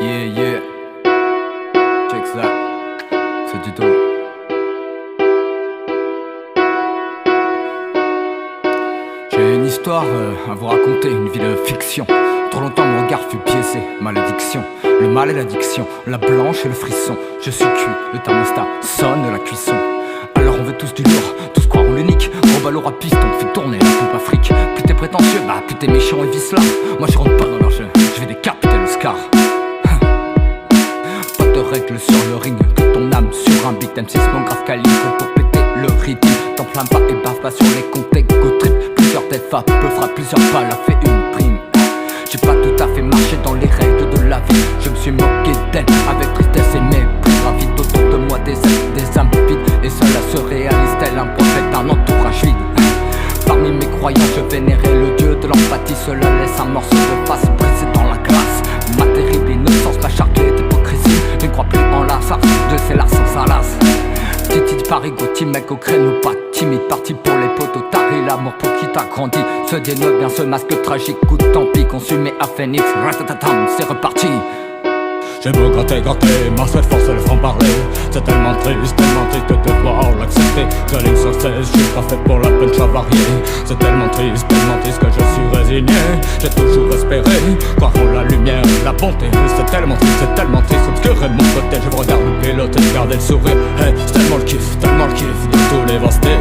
Yeah, yeah. Check ça. C'est du tout. J'ai une histoire à vous raconter, une vie de fiction. Trop longtemps mon regard fut biaisé, malédiction. Le mal et l'addiction, la blanche et le frisson. Je suis cuit, le thermostat sonne la cuisson. Alors on veut tous du lourd, tous croire en l'unique. On va à piste, on fait tourner la coupe Afrique. Plus t'es prétentieux, bah plus t'es méchant et vice là. Moi je rentre pas dans leur jeu, je vais décapiter l'Oscar. Pas de règles sur le ring, que ton âme sur un beat. M6 calibre pour péter le rythme. T'enflamme pas et bave pas sur les comptes go trip. Plusieurs TFA peu frappe, plusieurs balles a fait une prime. J'ai pas tout à fait marché dans les règles de la vie. Je me suis moqué d'elle avec tristesse et mépris. Gravite autour de moi des âmes vides. Et cela se réalise tel un prophète d'un entourage vide. Parmi mes croyants je vénérais le dieu de l'empathie. Cela laisse un morceau de face brisé dans la glace. Ma terrible innocence, ma charclée d'hypocrisie. Je ne crois plus en l'hasard, de ces larcins salaces. Titi Paris, Gauthier, mec au créneau, pas timide. Parti pour les potos, tari l'amour pour qui t'a grandi. Se dénote bien ce masque tragique, coup de tant pis. Consumé à Phoenix, ratatatam, c'est reparti. J'ai beau gratter, ma seule force elle franc parler. C'est tellement triste de devoir l'accepter. J'aligne sur 16, je suis pas fait pour la punch avariée. C'est tellement triste que je suis résigné. J'ai toujours espéré, croire en la lumière, la bonté. C'est tellement triste, obscur et de mon côté. Je me regarde le pilote et garder le sourire. Hey, c'est tellement le kiff de tout dévaster.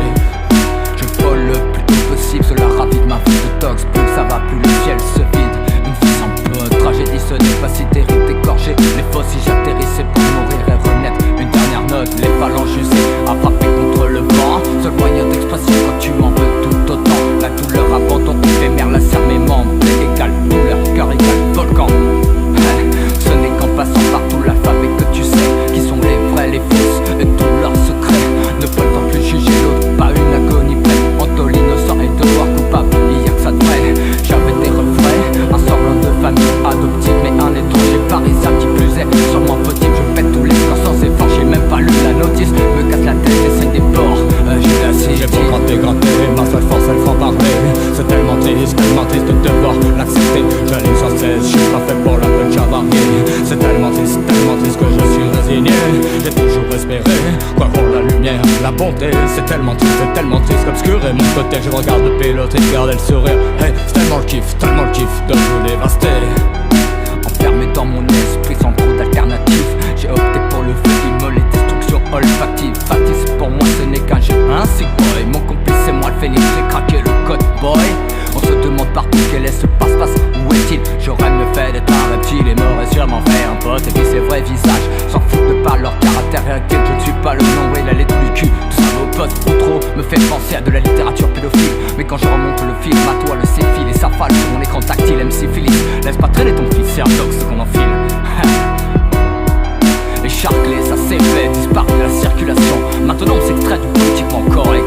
Je vole le plus tôt possible, cela ravit ma vie de tox. Plus ça va, plus le ciel se vide. Une vie sans peu, tragédie, ce n'est pas si terrible d'égorger les fosses. Si j'atterrissais pour mourir et renaître, une dernière note, les phalanges usées à frapper contre le vent. Seul moyen d'expression quand tu m'en veux tout autant. La douleur abandon éphémère, la serre mes membres. Égale douleur, cœur égale volcan. Ce n'est qu'en passant par tout l'alphabet que tu sais qui sont les vrais, les fausses et tous leurs secrets. Ne peut pas plus juger l'autre, pas une agonie prête. Entre l'innocent et devoir coupable, il y a que ça de vrai. J'avais des refrains, un semblant de famille adoptive, mais un étranger parisien qui plus est sûrement petit. Je pète tous les plans sans effort, j'ai même pas lu la notice. Me casse la tête et c'est des porcs, j'ai la city. J'ai beau gratter, ma seule force elle franc parler. C'est tellement triste de devoir l'accepter. J'aligne sur 16, je suis pas fait pour la punch avariée. C'est tellement triste que je suis résigné. J'ai toujours espéré, croire en la lumière, la bonté. C'est tellement triste qu'obscurer mon côté. Je regarde le pilote et garder le sourire. Hey, c'est tellement le kiff de tout dévaster. Enfermé dans mon esprit sans trop d'alternatives, j'ai opté pour le feu immolé, destruction olfactive. Factice pour moi ce n'est qu'un jeu, un sick boy. Mon complice c'est moi le phénix, j'ai craqué le code boy. On se demande partout quel est ce passe-passe, où est-il? J'aurais mieux fait d'être un reptile et m'aurait sûrement fait un pote. Et puis ses vrais visages s'en foutent de par leur caractère réactif. Je ne suis pas le nom et la lettre du cul. Tout ça vos potes ou trop me fait penser à de la littérature pédophile. Mais quand je remonte le film, à toi le céphile et sa falle sur mon écran tactile, MC Phyllis. Laisse pas traîner ton fils, c'est un tox qu'on enfile. Les charclés, ça c'est fait, disparu de la circulation. Maintenant on s'extrait du politiquement correct.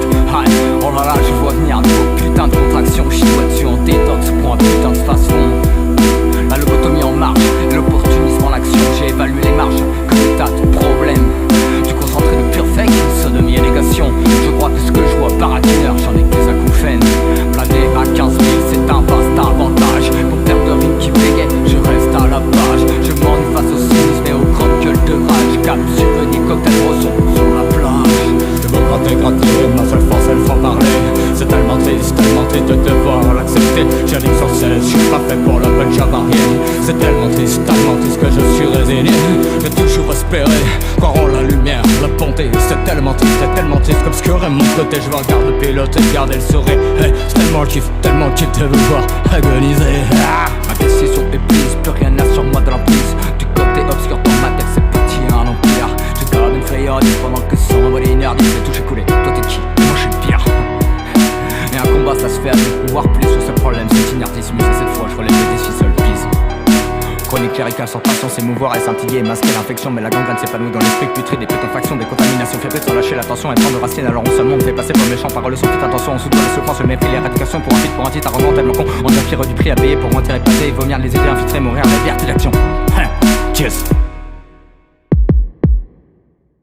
Oh là là, je vois venir de vos putains de contractions. Chinois dessus en détox pour un putain de façon. La lobotomie en marche, l'opportunisme en action. J'ai évalué les marges, que des tas de problèmes. Du concentré de pure fake, sodomie et négation. Je crois que ce que je vois paratineur, j'en ai que des acouphènes. Planer à 15 000, c'est un vaste avantage. Pour faire de rimes qui bégaient, je reste à la page. Je m'ennuie face au cynisme et aux grandes gueules de rage. Cap souvenir, cocktail rosson sur la plage. Je veux gratter, ma seule force elle franc parler. C'est tellement triste de devoir l'accepter. J'aligne sur 16, je suis pas fait pour la punch avariée. C'est tellement triste que je suis résigné. J'ai toujours espéré, croire en la lumière, la bonté. C'est tellement triste qu'obscurer mon côté. Je regarde le pilote et garder le sourire. Hey, c'est tellement le kiff de vous voir agoniser. Ma décision est prise, plus rien n'a sur moi de l'emprise. Du côté obscur dans ma tête, c'est parti un empire. Je donne une friandise pendant que sombre et énergie fait toucher couler. Toi t'es qui? Moi je suis le pire. Et un combat ça se fait avec voire plus. Le seul problème c'est inertisme. Et cette fois je relève les défis seul bise. Chronique cléricale sans passion, s'émouvoir et scintiller et masquer l'infection. Mais la gangrène s'épanouit dans l'esprit putride. Des putréfactions, des contaminations fébriles sans lâcher l'attention et prendre racine. Alors on seulement on fait passer pour méchant paroles sans toute attention. On soudoie les souffrances, le mépris, l'éradication. Pour un titre, pour un titre, à rendre tellement con. On devient pire du prix à payer pour mentir et passer. Vomir les idées infiltrées, mourir la liberté d'action. Cheers.